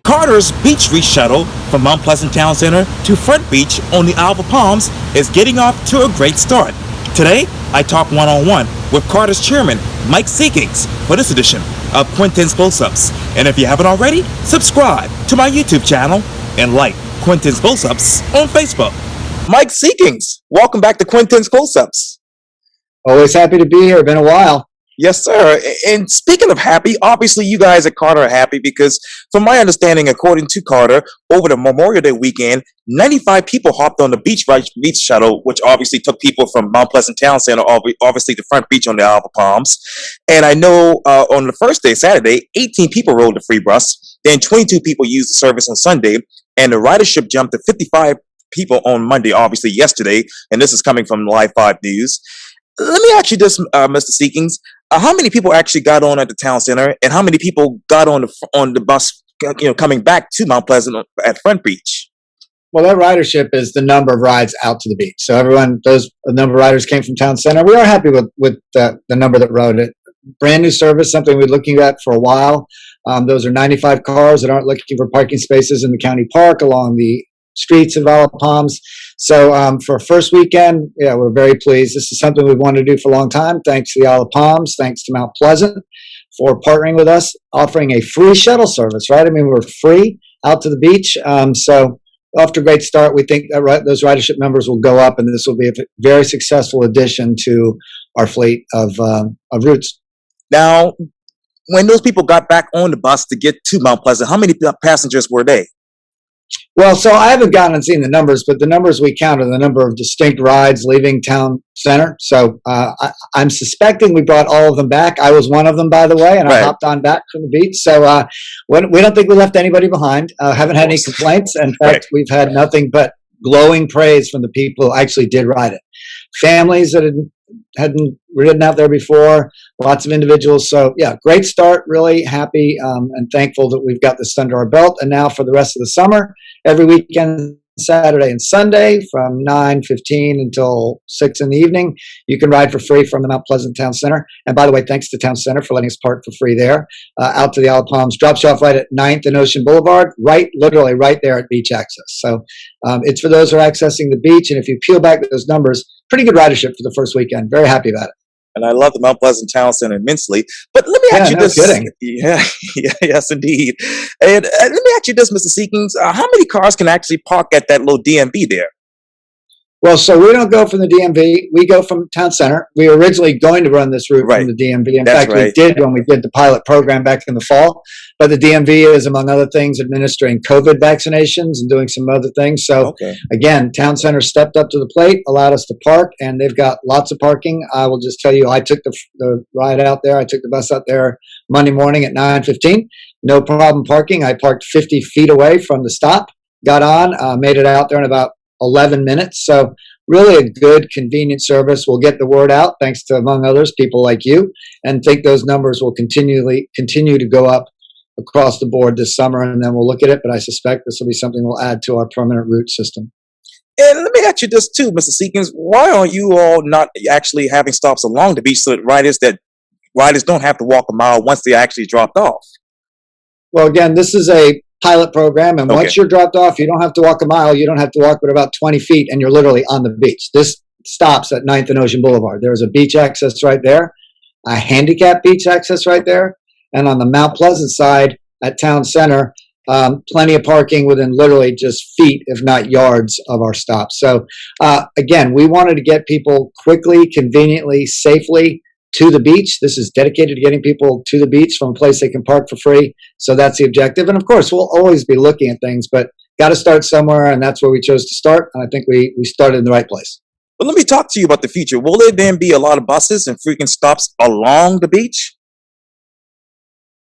Carter's Beach Reach Shuttle from Mount Pleasant Towne Centre to Front Beach on the Isle of Palms is getting off to a great start. Today, I talk one-on-one with Carta's Chairman Mike Seekings for this edition of Quintin's Close-Ups. And if you haven't already, subscribe to my YouTube channel and like Quintin's Close-Ups on Facebook. Mike Seekings, welcome back to Quintin's Close-Ups. Always happy to be here. Been a while. Yes, sir. And speaking of happy, obviously you guys at CARTA are happy because from my understanding, according to CARTA, over the Memorial Day weekend, 95 people hopped on the beach shuttle, which obviously took people from Mount Pleasant Towne Centre, obviously to Front Beach on the Isle of Palms. And I know on the first day, Saturday, 18 people rode the free bus. Then 22 people used the service on Sunday. And the ridership jumped to 55 people on Monday, obviously yesterday. And this is coming from Live 5 News. Let me ask you this, Mr. Seekings. How many people actually got on at the town center, and how many people got on the bus, coming back to Mount Pleasant at Front Beach? Well, that ridership is the number of rides out to the beach. So the number of riders came from town center. We are happy with the number that rode it. Brand new service, something we're looking at for a while. Those are 95 cars that aren't looking for parking spaces in the county park along the streets of Isle of Palms. So for first weekend, yeah, we're very pleased. This is something we've wanted to do for a long time. Thanks to the Isle of Palms, thanks to Mount Pleasant for partnering with us, offering a free shuttle service, right? I mean, we're free out to the beach. So off to a great start. We think that those ridership numbers will go up, and this will be a very successful addition to our fleet of routes. Now, when those people got back on the bus to get to Mount Pleasant, how many passengers were they? Well, so I haven't gone and seen the numbers, but the numbers we count are the number of distinct rides leaving town center. So I'm suspecting we brought all of them back. I was one of them, by the way, and I hopped on back from the beach. So we don't think we left anybody behind. Haven't had any complaints. In fact, we've had nothing but glowing praise from the people who actually did ride it. Families that hadn't ridden out there before, lots of individuals. So yeah, great start, really happy and thankful that we've got this under our belt. And now for the rest of the summer, every weekend, Saturday and Sunday from 9:15 until 6 in the evening, you can ride for free from the Mount Pleasant Towne Centre. And by the way, thanks to Town Center for letting us park for free there. Out to the Isle of Palms, drops you off right at 9th and Ocean Boulevard, literally right there at beach access. So it's for those who are accessing the beach. And if you peel back those numbers, pretty good ridership for the first weekend. Very happy about it. And I love the Mount Pleasant Towne Centre immensely. But let me ask you this. Kidding. Yeah, yes, indeed. And let me ask you this, Mr. Seekings. How many cars can actually park at that little DMV there? Well, so we don't go from the DMV. We go from Town Center. We were originally going to run this route from the DMV. In fact, we did when we did the pilot program back in the fall. But the DMV is, among other things, administering COVID vaccinations and doing some other things. So, again, Town Center stepped up to the plate, allowed us to park, and they've got lots of parking. I will just tell you, I took the ride out there. I took the bus out there Monday morning at 9:15. No problem parking. I parked 50 feet away from the stop, got on, made it out there in about 11 minutes. So really a good, convenient service. We'll get the word out, thanks to, among others, people like you, and think those numbers will continue to go up across the board this summer, and then we'll look at it. But I suspect this will be something we'll add to our permanent route system. And let me ask you this too, Mr. Seekings. Why are you all not actually having stops along the beach so that riders don't have to walk a mile once they actually dropped off? Well, again, this is a pilot program, and once you're dropped off, you don't have to walk a mile. You don't have to walk but about 20 feet, and you're literally on the beach. This stops at 9th and Ocean Boulevard. There's a beach access right there, a handicap beach access right there, and on the Mount Pleasant side at Town Center, plenty of parking within literally just feet, if not yards, of our stop. So again, we wanted to get people quickly, conveniently, safely to the beach. This is dedicated to getting people to the beach from a place they can park for free. So that's the objective. And of course, we'll always be looking at things, but got to start somewhere, and that's where we chose to start. And I think we started in the right place. But let me talk to you about the future. Will there then be a lot of buses and frequent stops along the beach?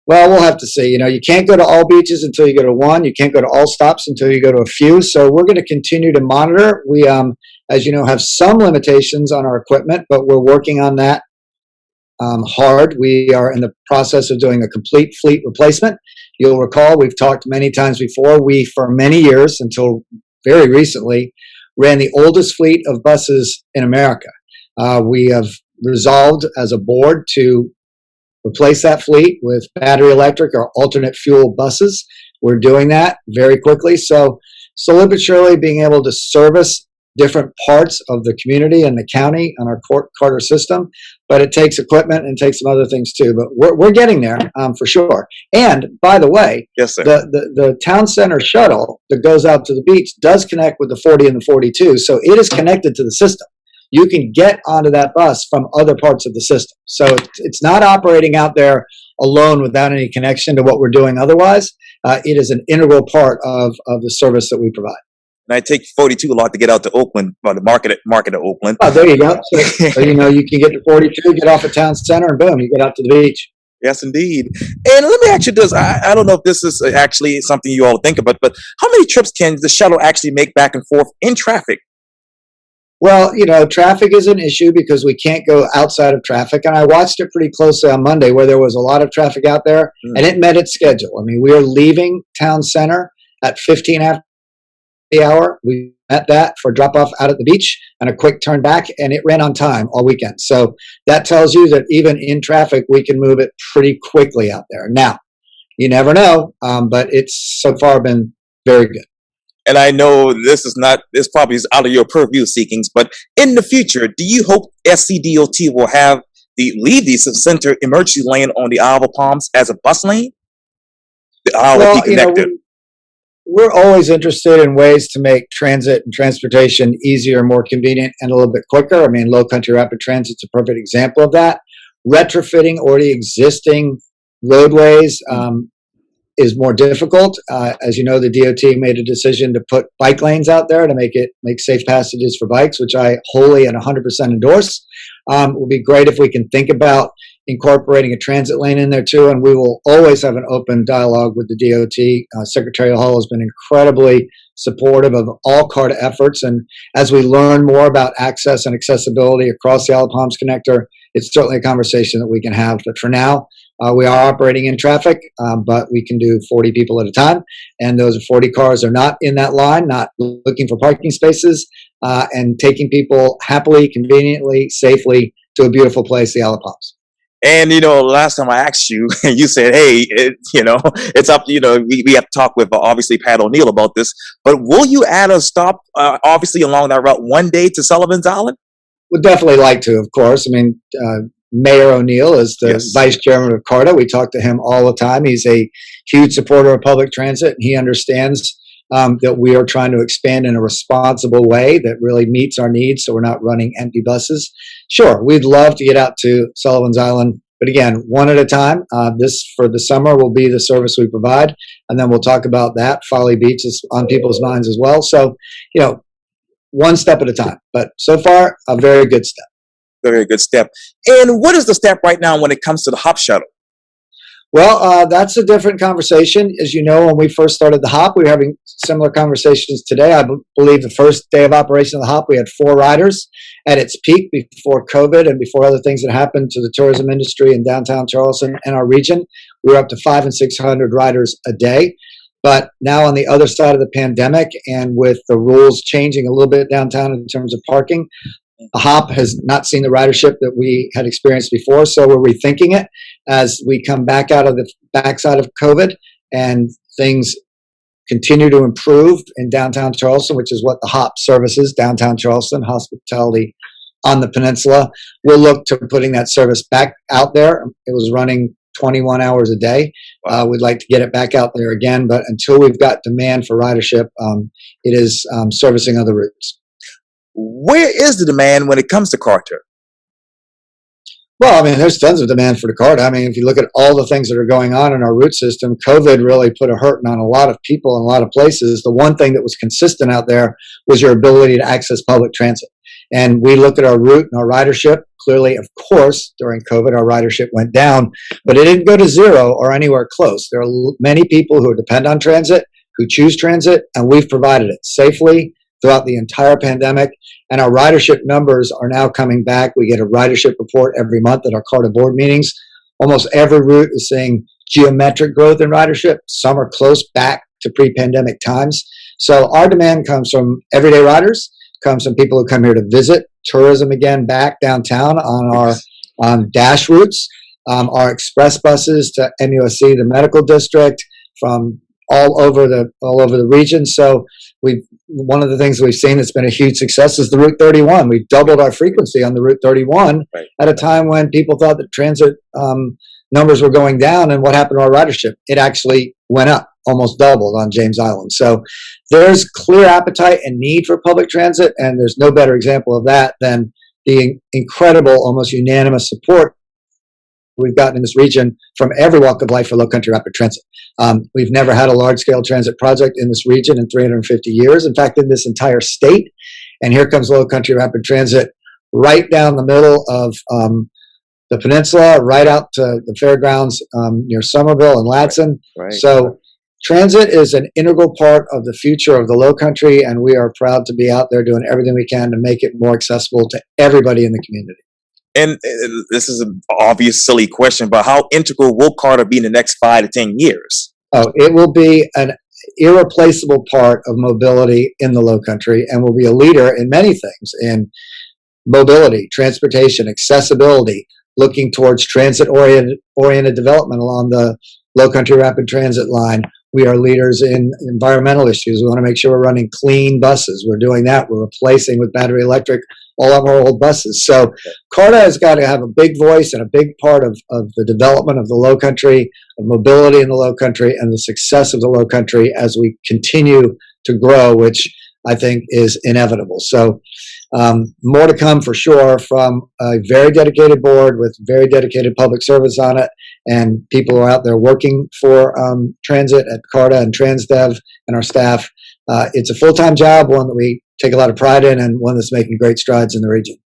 Well, we'll have to see. You can't go to all beaches until you go to one. You can't go to all stops until you go to a few. So we're going to continue to monitor. We, as you know, have some limitations on our equipment, but we're working on that hard. We are in the process of doing a complete fleet replacement. You'll recall we've talked many times before. We, for many years, until very recently, ran the oldest fleet of buses in America. We have resolved as a board to replace that fleet with battery electric or alternate fuel buses. We're doing that very quickly. So slowly but surely being able to service different parts of the community and the county on our CARTA system, but it takes equipment and takes some other things too. But we're getting there for sure. And by the way, Yes, sir. the town center shuttle that goes out to the beach does connect with the 40 and the 42, so it is connected to the system. You can get onto that bus from other parts of the system. So it's not operating out there alone without any connection to what we're doing otherwise. It is an integral part of the service that we provide. And I take 42 a lot to get out to Oakland, or the market of Oakland. Oh, there you go. So you can get to 42, get off at town center, and boom, you get out to the beach. Yes, indeed. And let me ask you this. I don't know if this is actually something you all think about, but how many trips can the shuttle actually make back and forth in traffic? Well, traffic is an issue because we can't go outside of traffic. And I watched it pretty closely on Monday where there was a lot of traffic out there and it met its schedule. I mean, we are leaving town center at 15 after the hour. We met that for drop off out at the beach and a quick turn back, and it ran on time all weekend. So that tells you that even in traffic, we can move it pretty quickly out there. Now, you never know, but it's so far been very good. And I know this probably is out of your purview, Seekings, but in the future, do you hope SCDOT will have leave the center emergency lane on the Isle of Palms as a bus lane? The Isle will be connected. We're always interested in ways to make transit and transportation easier, more convenient, and a little bit quicker. I mean, Low Country Rapid Transit's a perfect example of that. Retrofitting already existing roadways is more difficult. As you know, the DOT made a decision to put bike lanes out there to make safe passages for bikes, which I wholly and 100% endorse. It would be great if we can think about incorporating a transit lane in there too, and we will always have an open dialogue with the DOT. Secretary Hall has been incredibly supportive of all CARTA efforts, and as we learn more about access and accessibility across the Isle of Palms connector, it's certainly a conversation that we can have. But for now, we are operating in traffic, but we can do 40 people at a time, and those 40 cars are not in that line, not looking for parking spaces, and taking people happily, conveniently, safely to a beautiful place, the Isle of Palms. And last time I asked you, you said, "Hey, it's up. We have to talk with obviously Pat O'Neill about this. But will you add a stop, obviously along that route one day to Sullivan's Island?" Would definitely like to, of course. I mean, Mayor O'Neill is the vice chairman of CARTA. We talk to him all the time. He's a huge supporter of public transit, and he understands that we are trying to expand in a responsible way that really meets our needs, so we're not running empty buses. Sure, we'd love to get out to Sullivan's Island, but again, one at a time. This, for the summer, will be the service we provide, and then we'll talk about that. Folly Beach is on people's minds as well. So, one step at a time. But so far, a very good step. Very good step. And what is the step right now when it comes to the Hop Shuttle? Well, that's a different conversation. As you know, when we first started the HOP, we were having similar conversations today. I believe the first day of operation of the HOP, we had 4 riders at its peak before COVID and before other things that happened to the tourism industry in downtown Charleston and our region. We were up to 500 and 600 riders a day. But now on the other side of the pandemic, and with the rules changing a little bit downtown in terms of parking, the HOP has not seen the ridership that we had experienced before, so we're rethinking it as we come back out of the backside of COVID and things continue to improve in downtown Charleston, which is what the HOP services, downtown Charleston, hospitality on the peninsula. We'll look to putting that service back out there. It was running 21 hours a day. We'd like to get it back out there again, but until we've got demand for ridership, it is servicing other routes. Where is the demand when it comes to CARTA? Well, I mean, there's tons of demand for the CARTA. I mean, if you look at all the things that are going on in our route system, COVID really put a hurting on a lot of people in a lot of places. The one thing that was consistent out there was your ability to access public transit. And we look at our route and our ridership. Clearly, of course, during COVID, our ridership went down, but it didn't go to zero or anywhere close. There are many people who depend on transit, who choose transit, and we've provided it safely throughout the entire pandemic, and our ridership numbers are now coming back. We get a ridership report every month at our CARTA board meetings. Almost every route is seeing geometric growth in ridership. Some are close back to pre-pandemic times. So our demand comes from everyday riders, comes from people who come here to visit, tourism again back downtown on our dash routes, our express buses to MUSC, the medical district, from all over the region. So one of the things we've seen that's been a huge success is the Route 31. We've doubled our frequency on the Route 31 at a time when people thought that transit numbers were going down. And what happened to our ridership? It actually went up, almost doubled on James Island. So there's clear appetite and need for public transit, and there's no better example of that than the incredible, almost unanimous support we've gotten in this region from every walk of life for low-country rapid transit. We've never had a large-scale transit project in this region in 350 years. In fact, in this entire state. And here comes low-country rapid transit right down the middle of the peninsula, right out to the fairgrounds near Somerville and Ladson. Right. So transit is an integral part of the future of the Lowcountry, and we are proud to be out there doing everything we can to make it more accessible to everybody in the community. And this is an obvious, silly question, but how integral will CARTA be in the next 5 to 10 years? Oh, it will be an irreplaceable part of mobility in the Lowcountry, and will be a leader in many things, in mobility, transportation, accessibility, looking towards transit-oriented development along the Lowcountry Rapid Transit line. We are leaders in environmental issues. We want to make sure we're running clean buses. We're doing that. We're replacing with battery electric all of our old buses. So CARTA has got to have a big voice and a big part of the development of the Lowcountry, of mobility in the Lowcountry, and the success of the Lowcountry as we continue to grow, which I think is inevitable. So more to come for sure from a very dedicated board with very dedicated public service on it, and people who are out there working for transit at CARTA and TransDev and our staff. It's a full-time job, one that we take a lot of pride in, and one that's making great strides in the region.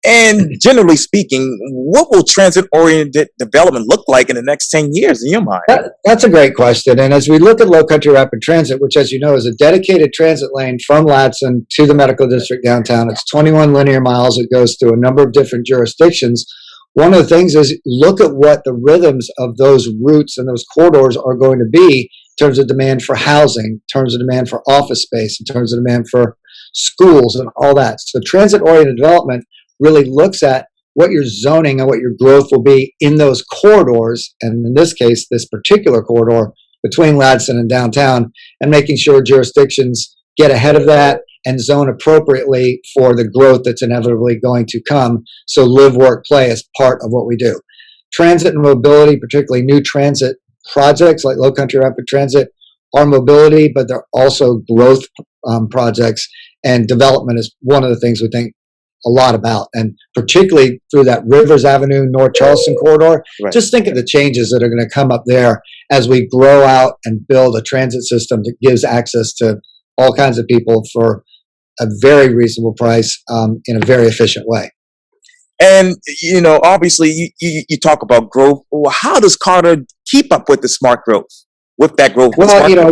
And generally speaking, what will transit-oriented development look like in the next 10 years in your mind? That's a great question. And as we look at Lowcountry Rapid Transit, which, as you know, is a dedicated transit lane from Ladson to the Medical District downtown, it's 21 linear miles. It goes through a number of different jurisdictions. One of the things is look at what the rhythms of those routes and those corridors are going to be in terms of demand for housing, in terms of demand for office space, in terms of demand for schools and all that. So transit-oriented development really looks at what your zoning and what your growth will be in those corridors, and in this case, this particular corridor between Ladson and downtown, and making sure jurisdictions get ahead of that and zone appropriately for the growth that's inevitably going to come. So live, work, play is part of what we do. Transit and mobility, particularly new transit projects like Lowcountry Rapid Transit, are mobility, but they're also growth projects, and development is one of the things we think a lot about, and particularly through that Rivers Avenue, North Charleston corridor. Right. Just think of the changes that are going to come up there as we grow out and build a transit system that gives access to all kinds of people for a very reasonable price in a very efficient way. And, you know, obviously you talk about growth. Well, how does CARTA keep up with the smart growth, with that growth? Well, you know,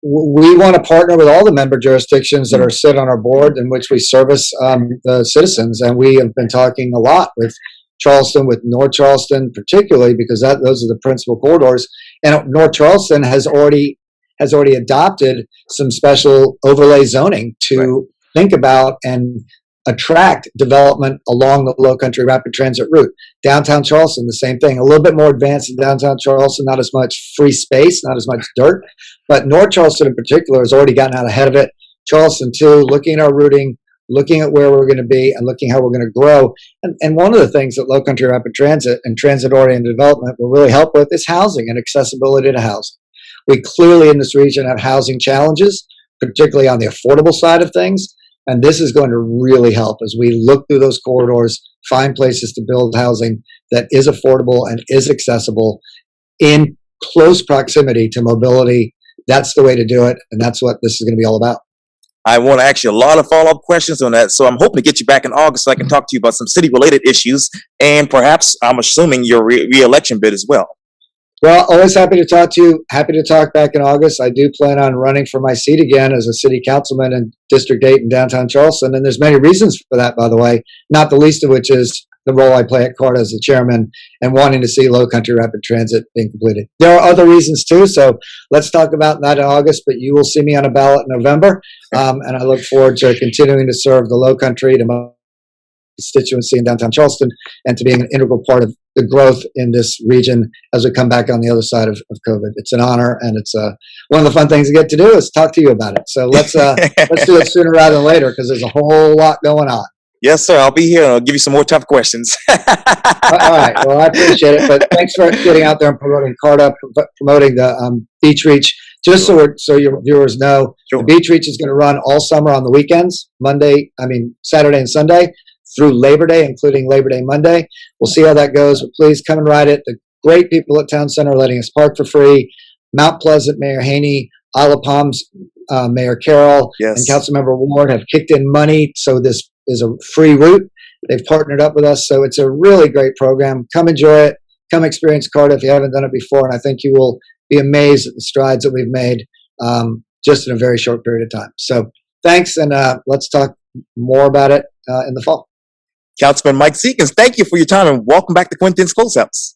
we want to partner with all the member jurisdictions that are sit on our board in which we service the citizens. And we have been talking a lot with Charleston, with North Charleston particularly, because those are the principal corridors. And North Charleston has already adopted some special overlay zoning to think about and attract development along the Lowcountry Rapid Transit route. Downtown Charleston, the same thing. A little bit more advanced in downtown Charleston, not as much free space, not as much dirt. But North Charleston in particular has already gotten out ahead of it. Charleston too, looking at our routing, looking at where we're going to be, and looking how we're going to grow. And one of the things that Lowcountry Rapid Transit and transit-oriented development will really help with is housing and accessibility to housing. We clearly in this region have housing challenges, particularly on the affordable side of things. And this is going to really help as we look through those corridors, find places to build housing that is affordable and is accessible in close proximity to mobility. That's the way to do it. And that's what this is going to be all about. I want to ask you a lot of follow-up questions on that. So I'm hoping to get you back in August so I can talk to you about some city-related issues and perhaps, I'm assuming, your re-election bid as well. Well, always happy to talk to you. Happy to talk back in August. I do plan on running for my seat again as a city councilman in District 8 in downtown Charleston. And there's many reasons for that, by the way, not the least of which is the role I play at CARTA as the chairman and wanting to see Lowcountry Rapid Transit being completed. There are other reasons too, so let's talk about that in August, but you will see me on a ballot in November. And I look forward to continuing to serve the Lowcountry, to my constituency in downtown Charleston, and to being an integral part of the growth in this region as we come back on the other side of COVID. It's an honor, and it's one of the fun things to get to do is talk to you about it. So let's do it sooner rather than later, because there's a whole lot going on. Yes, sir. I'll be here and I'll give you some more tough questions. All right. Well, I appreciate it. But thanks for getting out there and promoting CARTA, promoting the Beach Reach. Just so your viewers know, Sure. The Beach Reach is going to run all summer on the weekends, Saturday and Sunday through Labor Day, including Labor Day Monday. We'll see how that goes. But please come and ride it. The great people at Town Center are letting us park for free. Mount Pleasant, Mayor Haney, Isle of Palms, Mayor Carroll, Yes. and Councilmember Ward have kicked in money, so this is a free route. They've partnered up with us, so it's a really great program. Come enjoy it. Come experience CARTA if you haven't done it before, and I think you will be amazed at the strides that we've made just in a very short period of time. So thanks, and let's talk more about it in the fall. Councilman Mike Seekings, thank you for your time and welcome back to Quintin's Closeouts.